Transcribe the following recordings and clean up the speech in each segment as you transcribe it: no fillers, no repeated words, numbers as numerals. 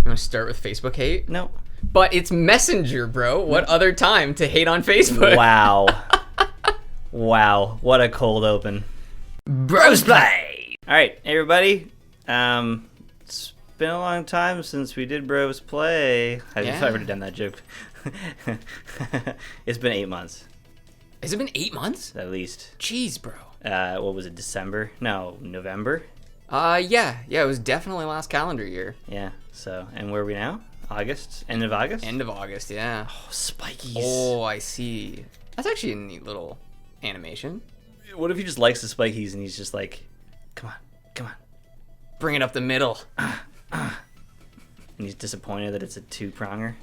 You want to start with Facebook hate? No. But it's Messenger, bro. What other time to hate on Facebook? Wow. Wow. What a cold open. Bros play. All right, everybody. It's been a long time since we did Bros Play. I've already done that joke. It's been 8 months. Has it been 8 months? At least. Jeez, bro. What was it, December? No, November? Yeah, it was definitely last calendar year. Yeah, so, and where are we now? August? End of August? End of August, yeah. Oh, spikies. Oh, I see. That's actually a neat little animation. What if he just likes the spikies and he's just like, come on. Bring it up the middle. And he's disappointed that it's a two-pronger?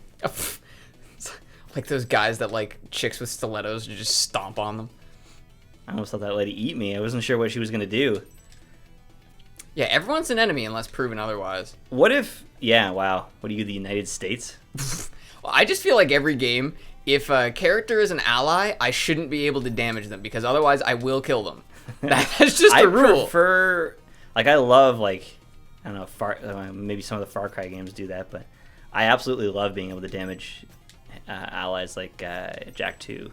Like those guys that like chicks with stilettos to just stomp on them. I almost thought that lady eat me. I wasn't sure what she was going to do. Yeah, everyone's an enemy unless proven otherwise. What if... Yeah, wow. What are you, the United States? Well, I just feel like every game, if a character is an ally, I shouldn't be able to damage them because otherwise I will kill them. That's just a rule. I prefer... Like, I love, like... I don't know, maybe some of the Far Cry games do that, but I absolutely love being able to damage allies like Jack 2.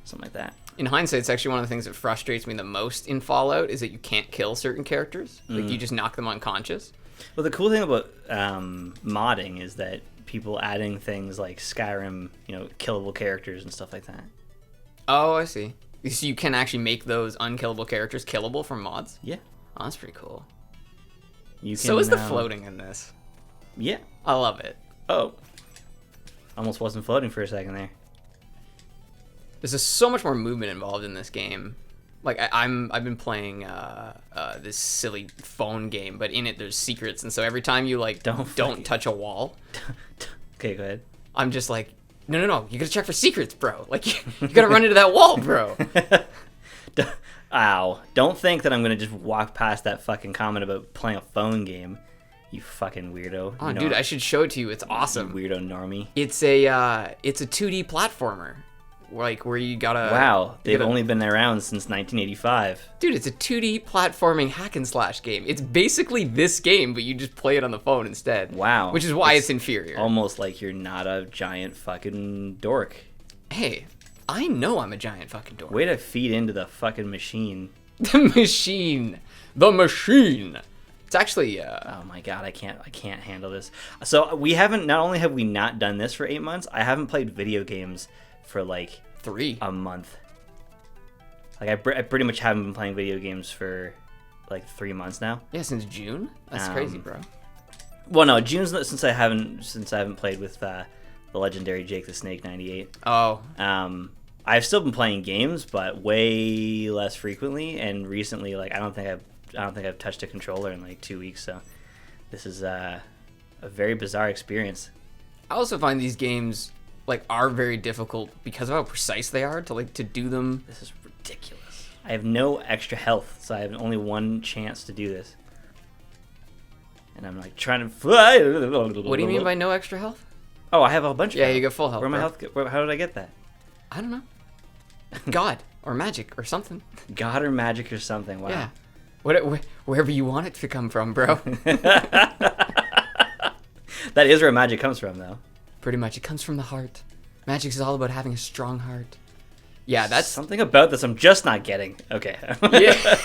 Something like that. In hindsight, it's actually one of the things that frustrates me the most in Fallout is that you can't kill certain characters. Like, you just knock them unconscious. Well, the cool thing about modding is that people adding things like Skyrim, killable characters and stuff like that. Oh, I see. So you can actually make those unkillable characters killable from mods? Yeah. Oh, that's pretty cool. So is the floating in this. Yeah. I love it. Oh. Almost wasn't floating for a second there. There's just so much more movement involved in this game. Like I've been playing this silly phone game, but in it there's secrets, and so every time you like don't touch a wall. Okay, go ahead. I'm just like, no, you gotta check for secrets, bro. Like you gotta run into that wall, bro. Ow! Don't think that I'm gonna just walk past that fucking comment about playing a phone game. You fucking weirdo. Oh, dude, I should show it to you. It's awesome. You weirdo normie. It's a 2D platformer. Like where you gotta... Wow, they've only been around since 1985. Dude, it's a 2D platforming hack and slash game. It's basically this game, but you just play it on the phone instead. Wow. Which is why it's inferior. Almost like you're not a giant fucking dork. Hey, I know I'm a giant fucking dork. Way to feed into the fucking machine. The machine. The machine. It's actually... Oh my god, I can't handle this. So we haven't... Not only have we not done this for 8 months, I haven't played video games for like 3 a month. Like I pretty much haven't been playing video games for like 3 months now. Yeah, since June. That's crazy, bro. Well, no, June's since I haven't played with the legendary Jake the Snake 98. Oh. I've still been playing games, but way less frequently. And recently, like I don't think I've touched a controller in like 2 weeks. So this is a very bizarre experience. I also find these games like are very difficult because of how precise they are to do them. This is ridiculous. I have no extra health, so I have only one chance to do this. And I'm like trying to fly. What do you mean by no extra health? Oh, I have a bunch of health. You got full health. Where my health? How did I get that? I don't know. God or magic or something. God or magic or something. Wow. Yeah. Wherever you want it to come from, bro. That is where magic comes from, though. Pretty much. It comes from the heart. Magic is all about having a strong heart. Yeah, that's... Something about this I'm just not getting. Okay. Yeah.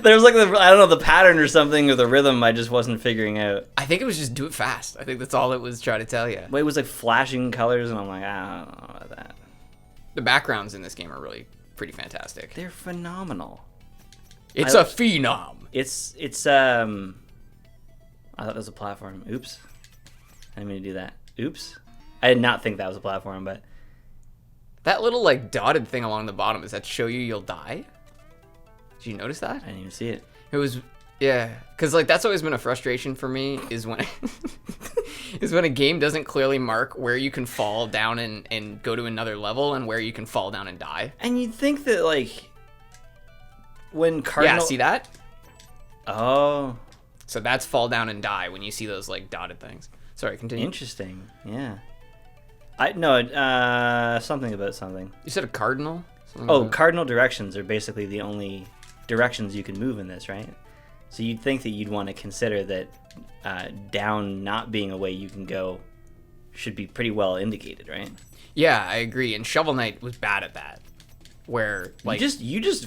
There's like, the pattern or something or the rhythm I just wasn't figuring out. I think it was just do it fast. I think that's all it was trying to tell you. Well, it was like flashing colors, and I'm like, I don't know about that. The backgrounds in this game are really pretty fantastic. They're phenomenal. It's a phenom. It's I thought it was a platform. Oops. I didn't mean to do that. Oops. I did not think that was a platform, but... That little, like, dotted thing along the bottom, does that show you'll die? Did you notice that? I didn't even see it. It was... Yeah. Because, like, that's always been a frustration for me, is when... is when a game doesn't clearly mark where you can fall down and go to another level and where you can fall down and die. And you'd think that, like... When Cardinal... Yeah, see that? Oh. So that's fall down and die when you see those, like, dotted things. Sorry, continue. Interesting. Yeah. Something about something. You said a cardinal? Cardinal directions are basically the only directions you can move in this, right? So you'd think that you'd want to consider that down not being a way you can go should be pretty well indicated, right? Yeah, I agree. And Shovel Knight was bad at that. Where like you just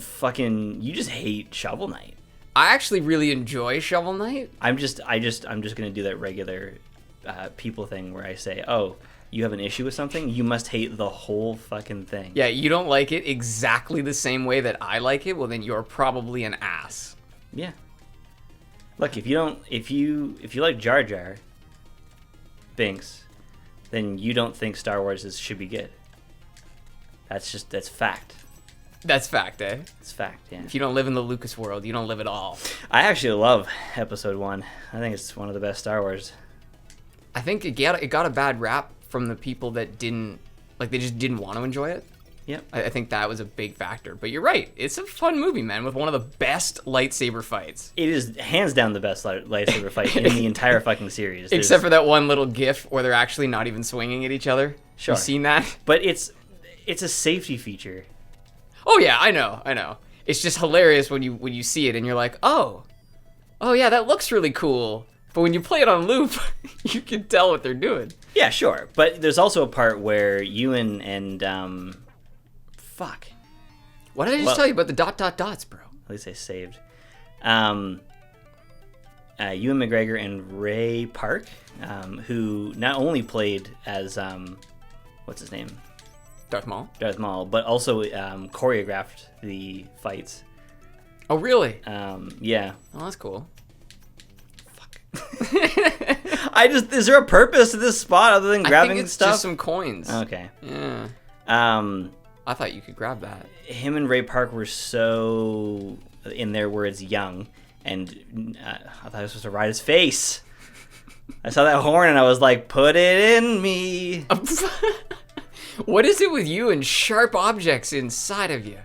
hate Shovel Knight. I actually really enjoy Shovel Knight. I'm just gonna do that regular people thing where I say, oh, you have an issue with something, you must hate the whole fucking thing. Yeah, you don't like it exactly the same way that I like it. Well, then you're probably an ass. Yeah. Look, if you like Jar Jar Binks, then you don't think Star Wars should be good. That's fact. That's fact, eh? It's fact, yeah. If you don't live in the Lucas world, you don't live at all. I actually love Episode 1. I think it's one of the best Star Wars. I think it got a bad rap from the people that they just didn't want to enjoy it. Yep. I think that was a big factor. But you're right. It's a fun movie, man, with one of the best lightsaber fights. It is hands down the best lightsaber fight in the entire fucking series. Except for that one little gif where they're actually not even swinging at each other. Sure. You seen that? But it's a safety feature. Oh yeah, I know. It's just hilarious when you see it and you're like, oh yeah, that looks really cool. But when you play it on loop, you can tell what they're doing. Yeah, sure. But there's also a part where Ewan and fuck. What did I just tell you about the ... dots, bro? At least I saved. Ewan McGregor and Ray Park, who not only played as what's his name? Darth Maul, but also choreographed the fights. Oh, really? Yeah. Oh, that's cool. Fuck. Is there a purpose to this spot other than grabbing I think it's stuff? just some coins. Okay. Yeah. I thought you could grab that. Him and Ray Park were so, in their words, young, and I thought I was supposed to ride his face. I saw that horn and I was like, put it in me. What is it with you and sharp objects inside of you?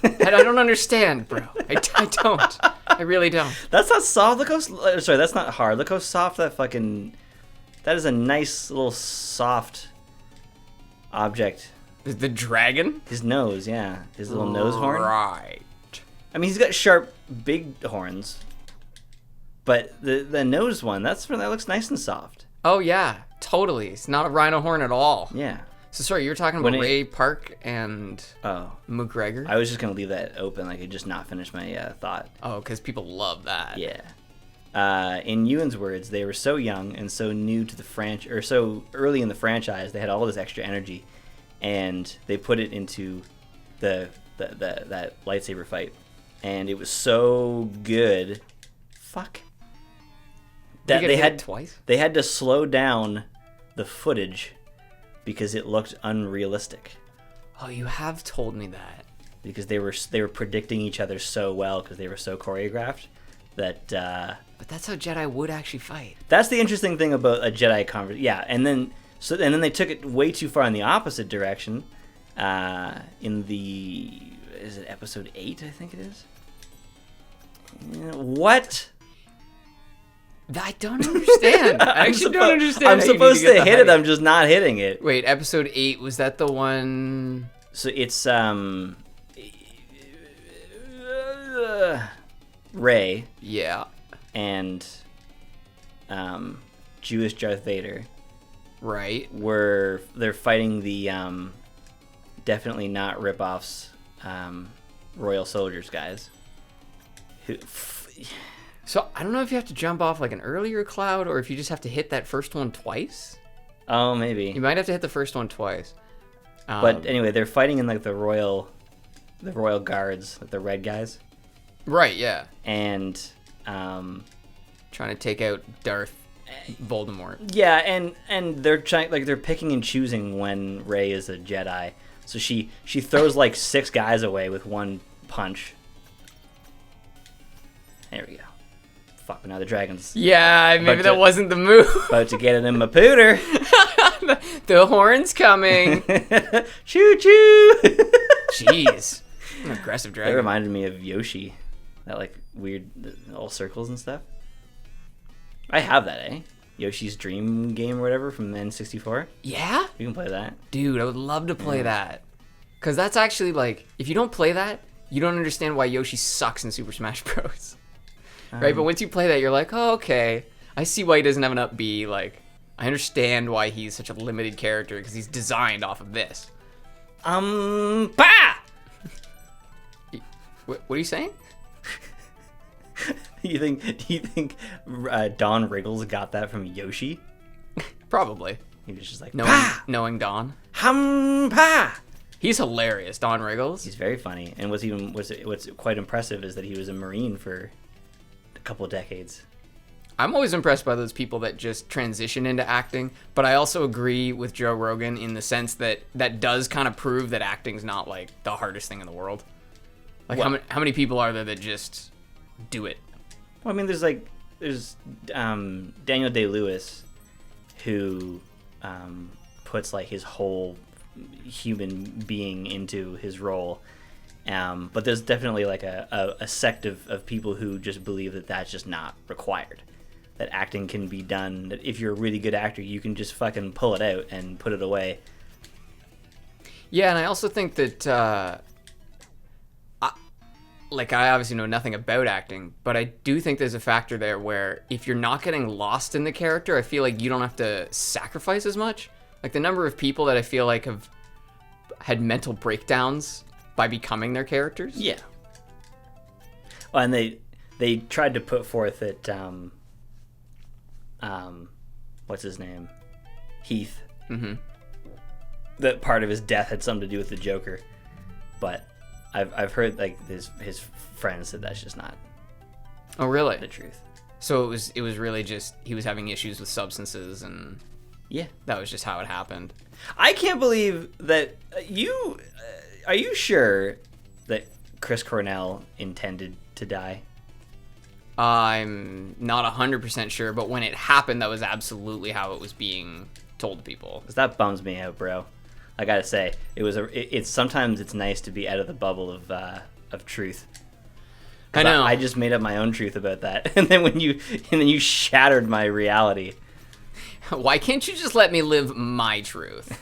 I don't understand, bro. I don't. I really don't. That's not soft. Look how... Sorry, that's not hard. Look how soft that fucking... That is a nice little soft object. The dragon? His nose, yeah. His little nose horn. Right. I mean, he's got sharp, big horns. But the nose one, that looks nice and soft. Oh, yeah. Totally. It's not a rhino horn at all. Yeah. So, sorry, you were talking about Ray Park and McGregor? I was just going to leave that open. I could just not finish my thought. Oh, because people love that. Yeah. In Ewan's words, they were so young and so new to the franchise, or so early in the franchise, they had all this extra energy, and they put it into that lightsaber fight, and it was so good. Fuck. That they had twice. They had to slow down the footage because it looked unrealistic. Oh, you have told me that. Because they were predicting each other so well because they were so choreographed that. But that's how Jedi would actually fight. That's the interesting thing about a Jedi conversation. Yeah, and then they took it way too far in the opposite direction. In is it episode 8? I think it is. What? I don't understand. I actually don't understand. I'm supposed to hit it. I'm just not hitting it. Wait, episode 8, was that the one? So it's Rey. Yeah. And Jewish Darth Vader. Right. They're fighting the definitely not ripoffs Royal Soldiers guys. So, I don't know if you have to jump off like an earlier cloud or if you just have to hit that first one twice. Oh, maybe. You might have to hit the first one twice. But anyway, they're fighting in like the royal guards, like the red guys. Right, yeah. And trying to take out Darth Voldemort. Yeah, and they're trying, like, they're picking and choosing when Rey is a Jedi. So she throws like 6 guys away with one punch. There we go. Fuck, but now the dragon's... Yeah, maybe that wasn't the move. About to get it in my pooter. The horn's coming. Choo-choo. Jeez. An aggressive dragon. That reminded me of Yoshi. That, like, weird, all circles and stuff. I have that, eh? Yoshi's Dream game or whatever from the N64. Yeah? You can play that. Dude, I would love to play that. Because that's actually, like, if you don't play that, you don't understand why Yoshi sucks in Super Smash Bros. right? But once you play that, you're like, oh, okay, I see why he doesn't have an up B. Like, I understand why he's such a limited character because he's designed off of this. Bah! What are you saying? Do you think Don Riggles got that from Yoshi? Probably. He was just like, knowing Don. Pa! He's hilarious, Don Riggles. He's very funny, and what's quite impressive is that he was a Marine for a couple of decades. I'm always impressed by those people that just transition into acting, but I also agree with Joe Rogan in the sense that does kind of prove that acting's not like the hardest thing in the world. Like how many people are there that just do it? Well, I mean, there's Daniel Day-Lewis, who puts like his whole human being into his role, but there's definitely like a sect of people who just believe that that's just not required, that acting can be done, that if you're a really good actor you can just fucking pull it out and put it away. Yeah, and I also think that I obviously know nothing about acting, but I do think there's a factor there where if you're not getting lost in the character, I feel like you don't have to sacrifice as much. Like the number of people that I feel like have had mental breakdowns by becoming their characters. Yeah. Well, and they tried to put forth that what's his name? Heath. Mm-hmm. That part of his death had something to do with the Joker, but I've heard like his friends said that's just not. Oh, really? The truth. So it was really just he was having issues with substances and. Yeah, that was just how it happened. I can't believe that you. Are you sure that Chris Cornell intended to die? I'm not 100% sure, but when it happened, that was absolutely how it was being told to people. 'Cause that bums me out, bro. I gotta say, it's sometimes it's nice to be out of the bubble of truth. I know. I just made up my own truth about that, and then you shattered my reality. Why can't you just let me live my truth?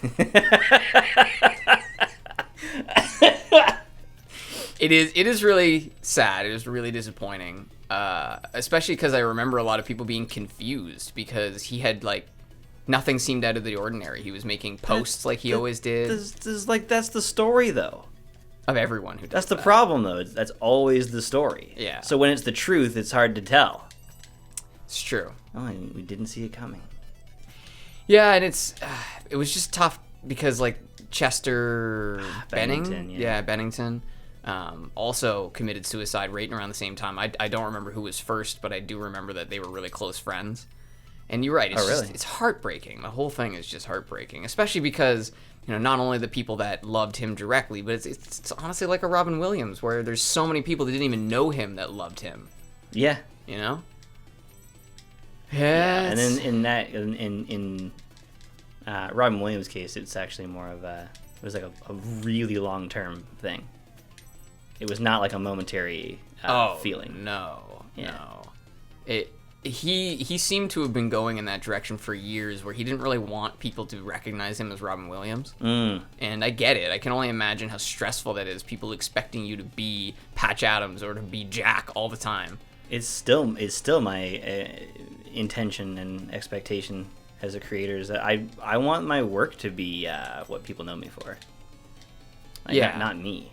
It is really sad. It is really disappointing, especially because I remember a lot of people being confused because he had like nothing seemed out of the ordinary. He was making posts like he always did. That's the story though. Of everyone who does That's the that. problem though. That's always the story. Yeah. So when it's the truth, it's hard to tell. It's true. Oh, and we didn't see it coming. Yeah, and it was just tough because like Chester Bennington also committed suicide right around the same time. I don't remember who was first, but I do remember that they were really close friends. And you're right, it's heartbreaking. The whole thing is just heartbreaking, especially because not only the people that loved him directly, but it's honestly like a Robin Williams where there's so many people that didn't even know him that loved him. Yeah. Yeah, and then in Robin Williams' case, it's actually more of it was like a really long term thing. It was not like a momentary feeling. No. He seemed to have been going in that direction for years, where he didn't really want people to recognize him as Robin Williams. And I get it. I can only imagine how stressful that is. People expecting you to be Patch Adams or to be Jack all the time. It's still my intention and expectation as a creator is that I want my work to be what people know me for. Like, yeah, not me.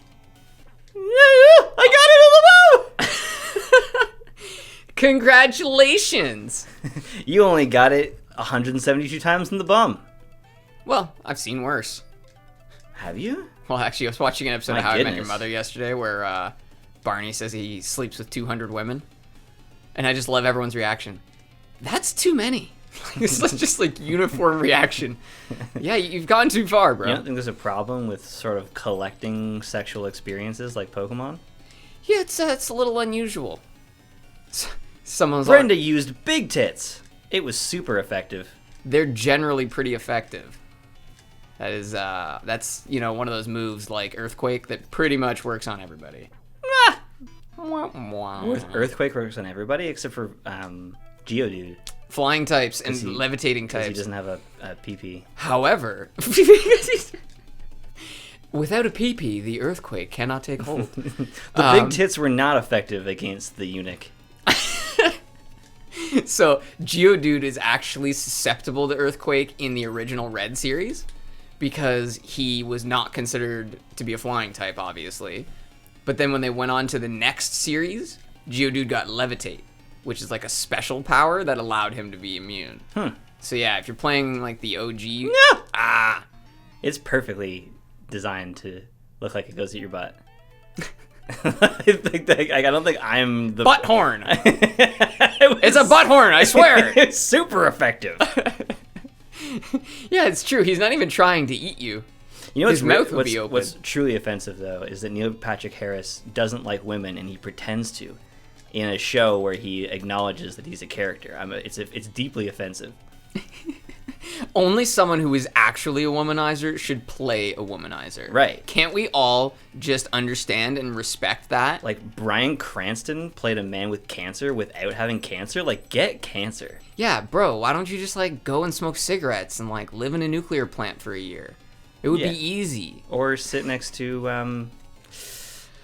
I got it in the bum. Congratulations. You only got it 172 times in the bum. Well, I've seen worse. Have you? Well, actually, I was watching an episode of How I Met Your Mother yesterday where Barney says he sleeps with 200 women. And I just love everyone's reaction. That's too many. It's just like uniform reaction. Yeah, you've gone too far, bro. You don't think there's a problem with sort of collecting sexual experiences like Pokemon? Yeah, it's a little unusual. Brenda used big tits. It was super effective. They're generally pretty effective. That's one of those moves like Earthquake that pretty much works on everybody. Earthquake works on everybody except for Geodude. Flying types and levitating types. He doesn't have a PP. However, without a PP, the Earthquake cannot take hold. The big tits were not effective against the eunuch. So Geodude is actually susceptible to Earthquake in the original Red series because he was not considered to be a flying type, obviously. But then when they went on to the next series, Geodude got Levitate, which is like a special power that allowed him to be immune. So yeah, if you're playing like the OG... It's perfectly designed to look like it goes at your butt. I don't think I'm the... Butt horn! It's a butt horn, I swear! It's super effective. Yeah, it's true. He's not even trying to eat you. You know, his mouth would be open. What's truly offensive, though, is that Neil Patrick Harris doesn't like women, and he pretends to in a show where he acknowledges that he's a character. It's deeply offensive. Only someone who is actually a womanizer should play a womanizer. Right. Can't we all just understand and respect that? Like, Bryan Cranston played a man with cancer without having cancer? Like, get cancer. Yeah, bro, why don't you just, like, go and smoke cigarettes and, like, live in a nuclear plant for a year? It would be easy. Or sit next to, I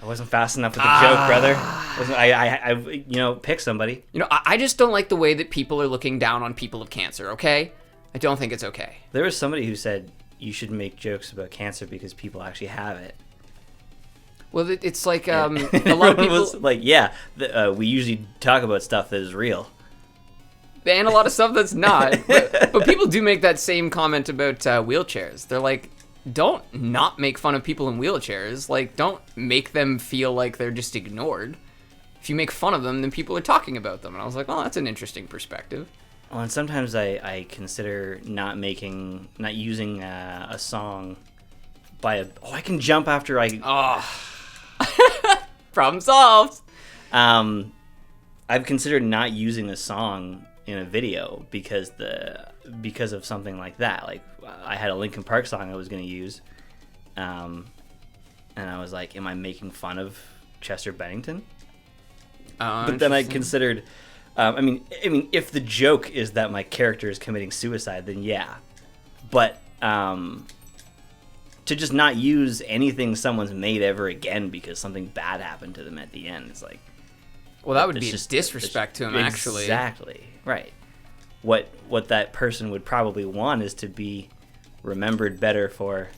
wasn't fast enough with the joke, brother. I pick somebody. You know, I just don't like the way that people are looking down on people of cancer, okay? I don't think it's okay. There was somebody who said you should make jokes about cancer because people actually have it. Well, it's like a lot of people... was like, we usually talk about stuff that is real. And a lot of stuff that's not. But people do make that same comment about wheelchairs. They're like, don't not make fun of people in wheelchairs. Like, don't make them feel like they're just ignored. If you make fun of them, then people are talking about them. And I was like, well, that's an interesting perspective. Well, and sometimes I consider not using a song by I can jump after I... Problem solved. I've considered not using a song in a video because of something like that. Like, I had a Linkin Park song I was going to use, and I was like, am I making fun of Chester Bennington? But then I considered, I mean, if the joke is that my character is committing suicide, then yeah. But to just not use anything someone's made ever again because something bad happened to them at the end, it's like... Well, that would be just disrespect to him, actually. Exactly, right. What that person would probably want is to be remembered better for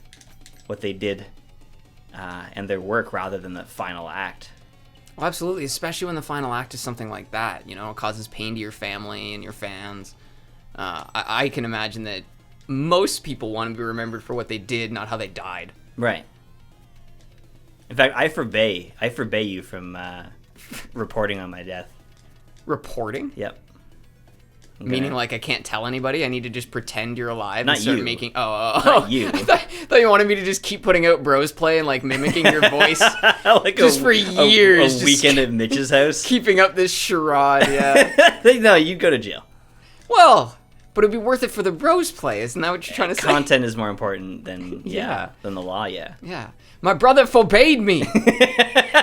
what they did and their work rather than the final act. Well, absolutely, especially when the final act is something like that. You know, it causes pain to your family and your fans. I can imagine that most people want to be remembered for what they did, not how they died. Right. In fact, I forbade you from reporting on my death. Reporting? Yep. Okay. Meaning, like, I can't tell anybody? I need to just pretend you're alive Not and start you. making... Not you. I thought you wanted me to just keep putting out bros play and, like, mimicking your voice. Like just for years. A weekend at Mitch's house. Keeping up this charade, yeah. No, you'd go to jail. Well, but it'd be worth it for the bros play. Isn't that what you're trying to say? Content is more important than than the law, Yeah. My brother forbade me.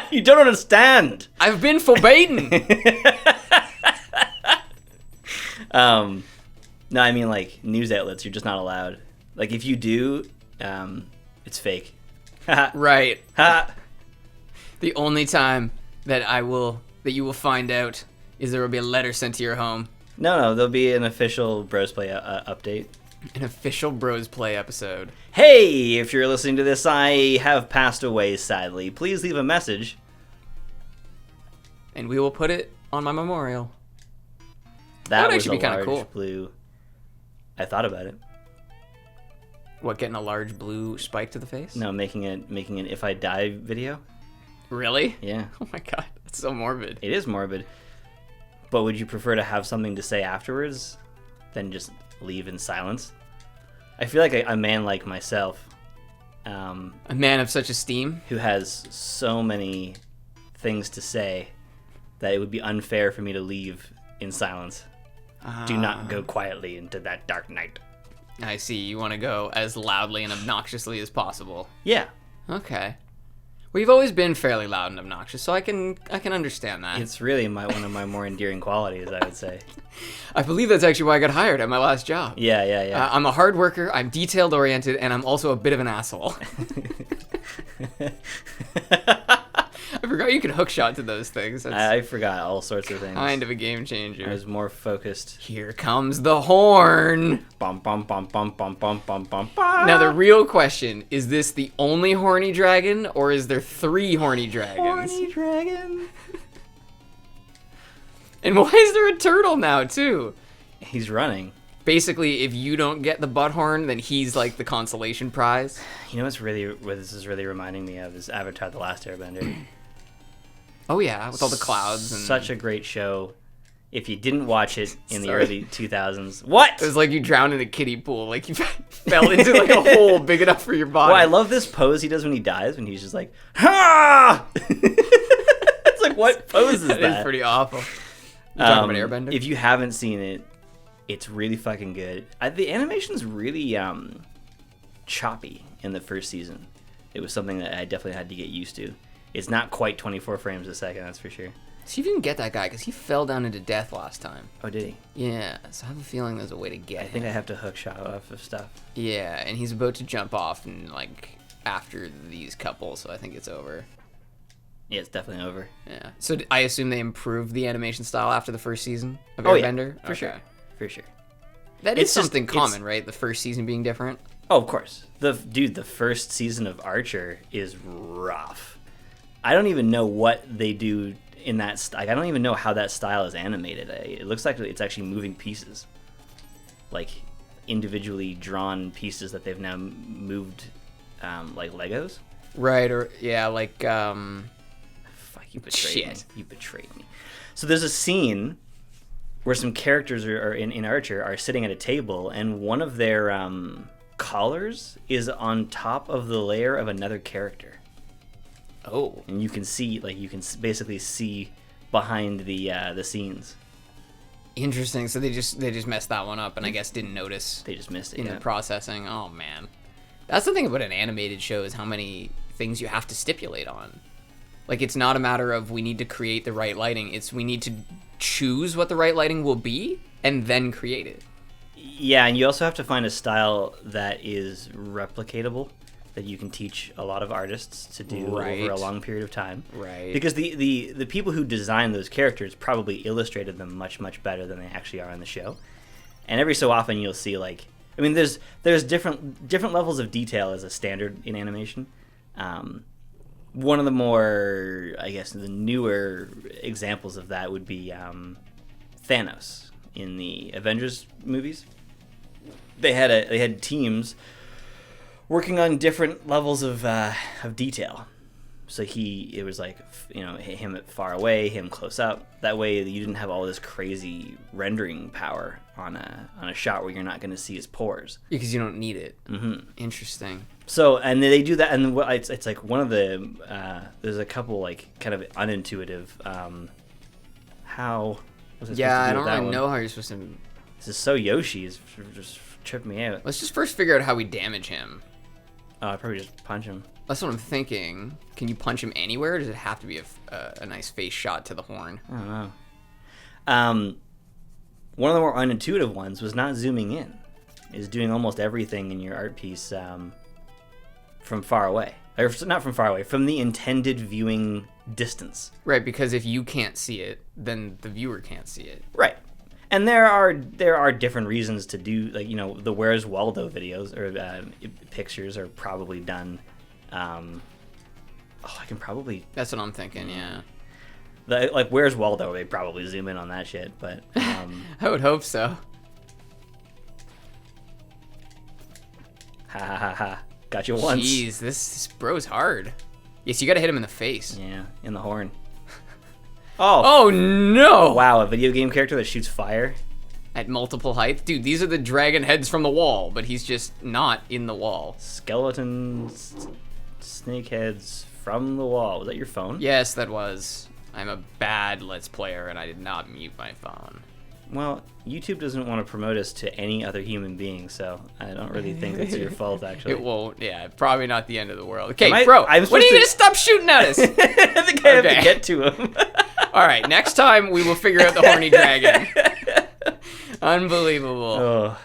You don't understand. I've been forbidden. No, I mean, like, news outlets, you're just not allowed. Like, if you do, it's fake. Right. The only time that you will find out is there will be a letter sent to your home. No, there'll be an official Bros Play update. An official Bros Play episode. Hey, if you're listening to this, I have passed away, sadly. Please leave a message. And we will put it on my memorial. That was actually a be kinda large cool. blue... I thought about it. What, getting a large blue spike to the face? No, making an If I Die video. Really? Yeah. Oh my god, that's so morbid. It is morbid. But would you prefer to have something to say afterwards than just leave in silence? I feel like a man like myself... a man of such esteem? Who has so many things to say that it would be unfair for me to leave in silence. Do not go quietly into that dark night. I see. You want to go as loudly and obnoxiously as possible. Yeah. Okay. Well, you've always been fairly loud and obnoxious, so I can understand that. It's really one of my more endearing qualities, I would say. I believe that's actually why I got hired at my last job. Yeah. I'm a hard worker, I'm detailed-oriented, and I'm also a bit of an asshole. I I forgot you could hook shot to those things. That's I forgot all sorts of things. kind of a game changer. I was more focused. Here comes the horn. Bum, bum, bum, bum, bum, bum, bum, bum, bum. Now the real question, is this the only horny dragon, or is there 3 horny dragons? Horny dragon. And why is there a turtle now, too? He's running. Basically, if you don't get the butt horn, then he's like the consolation prize. You know what this is really reminding me of is Avatar: The Last Airbender. Oh yeah, with all the clouds and Such a great show. If you didn't watch it in the Sorry. early 2000s. What? It was like you drowned in a kiddie pool. Like you fell into like a hole big enough for your body. Well, I love this pose he does when he dies, when he's just like, ha! It's like, what pose is that? That is pretty awful. You talking about Airbender? If you haven't seen it, it's really fucking good. The animation's really choppy in the first season. It was something that I definitely had to get used to. It's not quite 24 frames a second, that's for sure. See if you can get that guy, because he fell down into death last time. Oh, did he? Yeah, so I have a feeling there's a way to get him. I think I have to hook shot off of stuff. Yeah, and he's about to jump off and like after these couples, so I think it's over. Yeah, it's definitely over. Yeah. So I assume they improved the animation style after the first season of Oh, yeah, Airbender? for sure. For sure. That is It's just- something it's- common, right? The first season being different. Oh, of course. The first season of Archer is rough. I don't even know what they do in that. I don't even know how that style is animated. It looks like it's actually moving pieces, like individually drawn pieces that they've now moved, like Legos. Right, or yeah, like Fuck, you betrayed me. Shit. You betrayed me. So there's a scene where some characters are in Archer are sitting at a table, and one of their collars is on top of the layer of another character. oh. And you can see, like, basically see behind the scenes. Interesting. So they just messed that one up, and I guess didn't notice They just missed it. in Yeah. the processing. Oh man, that's the thing about an animated show is how many things you have to stipulate on. Like it's not a matter of we need to create the right lighting. It's we need to choose what the right lighting will be and then create it. Yeah, and you also have to find a style that is replicatable, that you can teach a lot of artists to do Right. over a long period of time. Right. Because the people who designed those characters probably illustrated them much, much better than they actually are in the show. And every so often you'll see, like, I mean, there's different levels of detail as a standard in animation. One of the more, I guess, the newer examples of that would be Thanos in the Avengers movies. They had teams working on different levels of detail. So it was like, him at far away, him close up. That way you didn't have all this crazy rendering power on a shot where you're not going to see his pores. Because you don't need it. Mm-hmm. Interesting. So, and they do that, and it's like one of the there's a couple like kind of unintuitive. How? Was I supposed Yeah, to I do don't with that really one? know how you're supposed to. This is so Yoshi is just tripping me out. Let's just first figure out how we damage him. Oh, I'd probably just punch him. That's what I'm thinking. Can you punch him anywhere, or does it have to be a nice face shot to the horn? I don't know. One of the more unintuitive ones was not zooming in. Is doing almost everything in your art piece from far away. Or not from far away, from the intended viewing distance. Right, because if you can't see it, then the viewer can't see it. Right. And there are different reasons to do, like, the Where's Waldo videos or pictures are probably done. I can probably... That's what I'm thinking, yeah. Like, Where's Waldo? They probably zoom in on that shit, but... I would hope so. Ha ha ha ha. Got you once. Jeez, this bro's hard. Yes, you gotta hit him in the face. Yeah, in the horn. Oh, Oh no! wow, a video game character that shoots fire? At multiple heights? Dude, these are the dragon heads from the wall, but he's just not in the wall. Skeletons, snake heads from the wall. Was that your phone? Yes, that was. I'm a bad Let's Player, and I did not mute my phone. Well, YouTube doesn't want to promote us to any other human being, so I don't really think that's your fault, actually. It won't, yeah, probably not the end of the world. Okay, I'm bro, when are you supposed gonna to- stop shooting at us? I think I have Okay. to get to him. All right, next time we will figure out the horny dragon. Unbelievable. Oh.